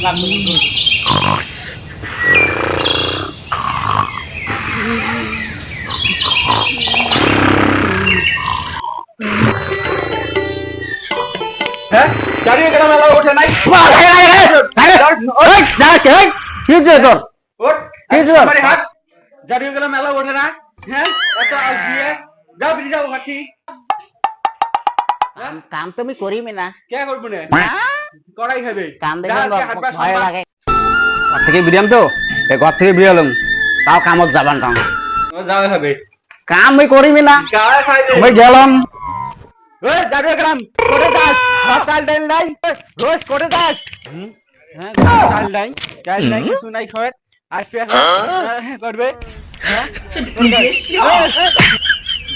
হ্যাঁ জারিয়ে গেলাম মেলা ওঠে নাই হাত জারিয়ে গেলাম মেলা ওঠে না হ্যাঁ এত আজ দিয়ে যাও বিড়ি যাও হাঁটি কাম তুমি করিমি না কে করবো না করাই খাবে কাম দেখে ভয় লাগে ঘর থেকে বিরিয়াম তো ঘর থেকে বিরিয়ালাম তাও কামত যাবান কাম যাও খাবে কাম আমি করিমি না গায়ে খাইবে আমি গেলাম ওই জারিয়ে গেলাম করে দাস চাল ডাল নাই রোজ করে দাস হ্যাঁ চাল নাই কিছু নাই খাওয়ার আসবে করবে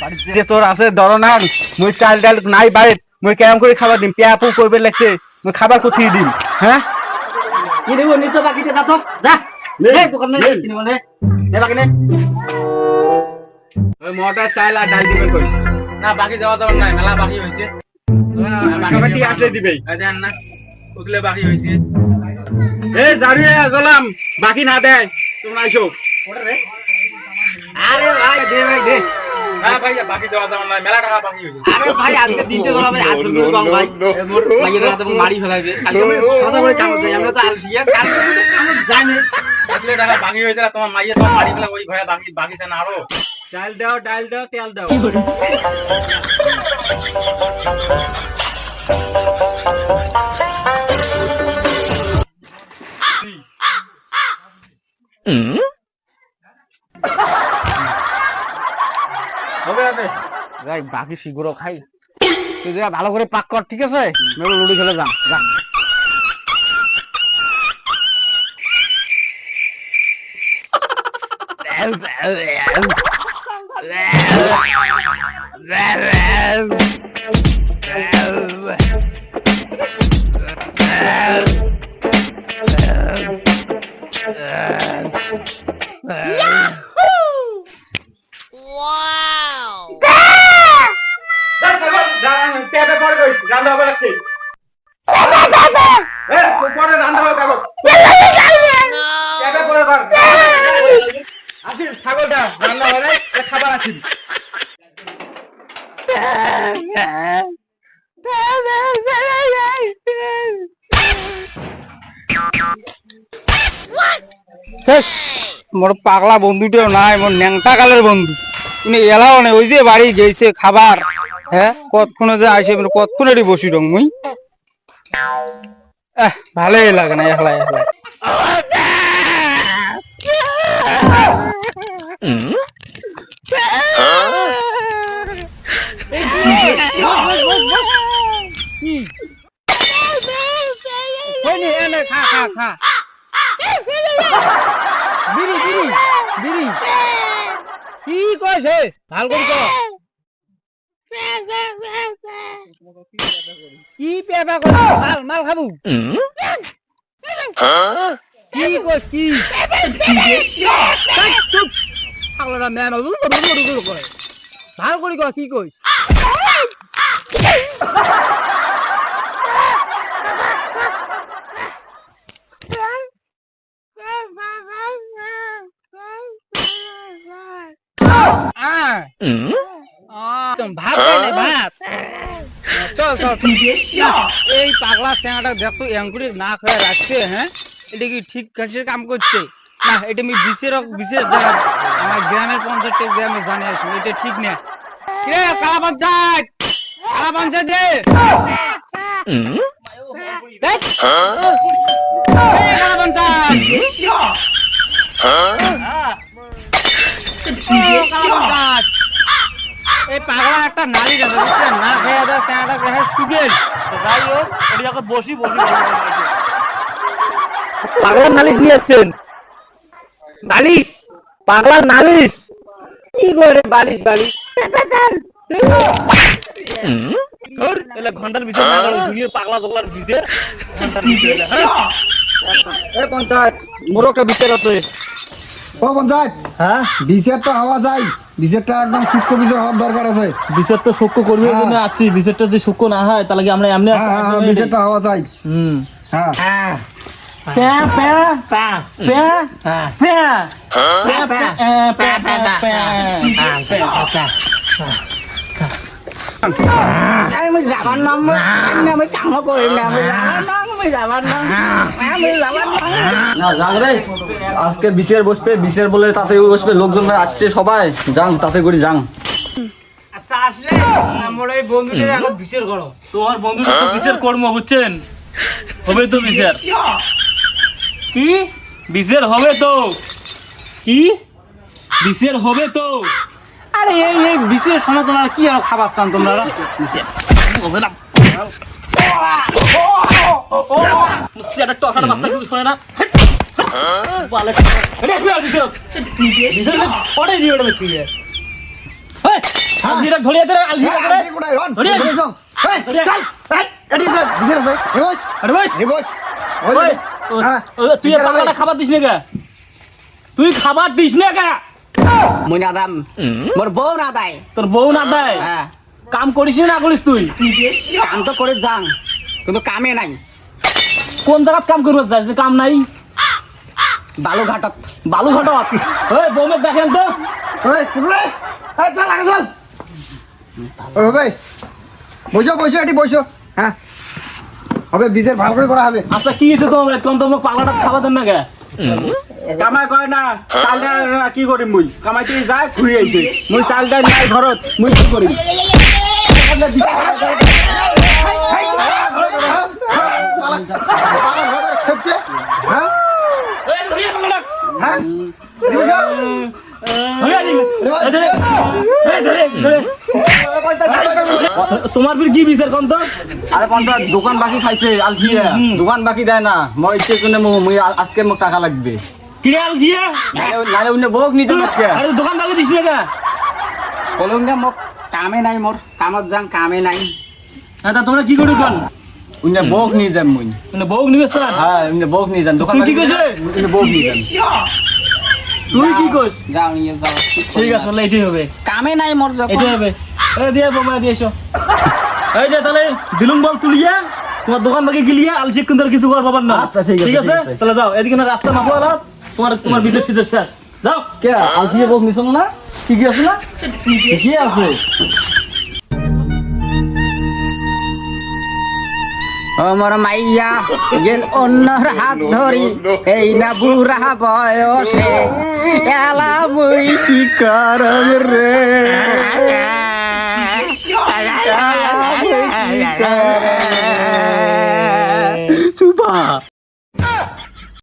বাড়িতে তোর আছে দরনার মুই চাল ডাল নাই বাড়িত মুই কেমন করে খাবার দিম পেয়া পু করবে লাগছে মুই খাবার কোথায় দিম হ্যাঁ কি দেবো নিতে বাকিতে যা তো যা নে দোকানে কিনবো নে নে বাকি নে ওই মোটা চাল আর ডাল দিবে কই না বাকি দেওয়া তো নাই মেলা বাকি হইছে বাকি আসলে দিবেই দেন না ওগুলো বাকি হইছে এ জারিয়ে গেলাম বাকি না দেয় তোমরা আইসো আরে ভাই দে ভাই দে হ্যাঁ ভাই বাকি দেওয়া তো নাই মেলা টাকা বাকি হইছে আরে ভাই আজকে দিনতে গলা ভাই আজকে গুলো কম ভাই মোর ভাইয়ের হাতে মারি ফেলাবে কালকে আমি কথা বলে কাম দেই আমরা তো আলসিয়া কালকে তো কাম জানি আসলে টাকা বাকি হইছে তোমার মাইয়ে তো মারি ফেলা ওই ভয়ে বাকি বাকিছে না আরো ডাল দাও তেল দাও যাই বাকি শীঘ্র খাই তুই যা ভালো করে পাক কর ঠিক আছে মেরে লুডি খেলে যাম যা ছাগলটা রান্না হলে খাবার আসিল মোর পাগলা বন্ধুটাও নাই মোর ন্যাংটা কালের বন্ধু তুমি এলাও না ওই যে বাড়ি গেছে খাবার হ্যাঁ কতক্ষণে যে আসে কতক্ষণে বসি রং মুই ভালোই লাগে না একলা একলা খা খা খা বিড়ি বিড়ি বিড়ি কি কইছে ভাল করে কর কি পেপা কর মাল মাল খাবো কি কইছ কি চুপ পাগলা ম্যাম করে ভাল করে কর কি কইছ ভাত ভাত চল চল এই পাগলা চেঙ্গাটা দেখতো এঙ্কুরি না খেয়ে রাখছে হ্যাঁ এটা কি ঠিক কাজের কাম করছে না এটা আমি বিশেষ আমার গ্রামের পঞ্চায়েত গ্রামে জানি আছি এটা ঠিক না কে কালা পঞ্চায়েত রে কালা পঞ্চায়েত এই পাগলা একটা নারী না খেয়ে স্টুডেন্ট যাই হোক ওটা বসি বসি পাগলার নালিশ নিয়ে যাচ্ছেন নালিশ পাগলার নালিশ কি করে বালিশ বালিশ ঘন্টার ভিতরে পাগলা জগলার ভিতরে পঞ্চায়েত মোর একটা বিচার আছে ও পঞ্চায়েত হ্যাঁ বিচারটা হওয়া যায় বিচারটা একদম সূক্ষ্ম বিচার হওয়ার দরকার আছে বিচার তো সূক্ষ্ম করবে জন্য আছি বিচারটা যে সূক্ষ্ম না হয় তাহলে কি আমরা এমনি বিচারটা হওয়া যায় হুম হ্যাঁ প্যা প্যা প্যা প্যা প্যা প্যা প্যা প্যা আমি যাবার নাম আমি কাম করিলে আমি যাবার নাম না যাক রে আজকে বিসিআর বসবে বিসিআর বলে তাতে বসবে লোকজন আসছে সবাই যাং তাতে করে যাং আচ্ছা আসলে আমার এই বন্ধুদের এখন বিচার করো। তোমার বন্ধুটা তো বিচার কর্ম বুঝছেন হবে তো বিচার কি বিচার হবে তো কি বিচার হবে তো আরে এই বিচারের সময় তোমরা কি আর খাবার চান তোমরা? একটা টকার বাচ্চা কিছু শোনে না ধরিয়ে দে আলজিরা তুই পাগলাটা খাবার দিস না কে তুই খাবার দিস না কে মই না দাম মোর বউ না দেয় তোর বউ না দেয় হ্যাঁ কাম করিস না করিস তুই কাম তো করে যাং কিন্তু কামে নাই কোন জায়গাত কাম করবে যাস যে কাম নাই বালুঘাটত বালুঘাটত ওই বৌমের দেখেন তো বসো এটি বসো হ্যাঁ হবে বীজের ভালো করে করা হবে আচ্ছা কি হয়েছে তোমার কোন তোমার পাগলাটা খাবার দেন না কে কামাই করে না চালটা কি করি মুই কামাইতে যায় ঘুরে আইছে মুই চালটা নাই ঘরত মুই কি করি তোমার ফির কি বিচার কোন তো আরে পঞ্চায়েত দোকান বাকি খাইছে আলসিয়া দোকান বাকি দেয় না মোর ইচ্ছের জন্য মুই আজকে মোক টাকা লাগবে কিরে আলজিয়া নালে উনি বউক নিতে আজকে আরে দোকান বাকি দিস না কে বলুন না মোক কামে নাই মোর কামত যাং কামে নাই তা তোমরা কি করি কোন উনি বউক নিয়ে যাম মুই মানে বউ নিবে স্যার হ্যাঁ উনি বউক নিয়ে যান দোকান তুই কি কইছিস? উনি বউক নিয়ে যান তুই কি কইস যাও নিয়ে যাও ঠিক আছে তাহলে এটাই হবে কামে নাই মোর যখন এটাই হবে এই দিয়ে বাবা দিয়ে এসো এই যে তাহলে দিলুম বল তুলিয়া তোমার দোকান বাকি গিলিয়া আলসি কিন্তু কিছু কর বাবার না আচ্ছা, ঠিক আছে, ঠিক আছে ঠিক আছে। তাহলে যাও এদিকে না রাস্তা মাপো আলা তোমার বিজেট ঠিক শেষ যাও কে আলসিয়া বউক নিছ না ঠিকই আছে না ঠিকই আছে আমার মাইয়া গেল অন্যর হাত ধরি এই না বুড়া বয়সে এলা মুই কি করব রে এলা মুই কি করব চুপা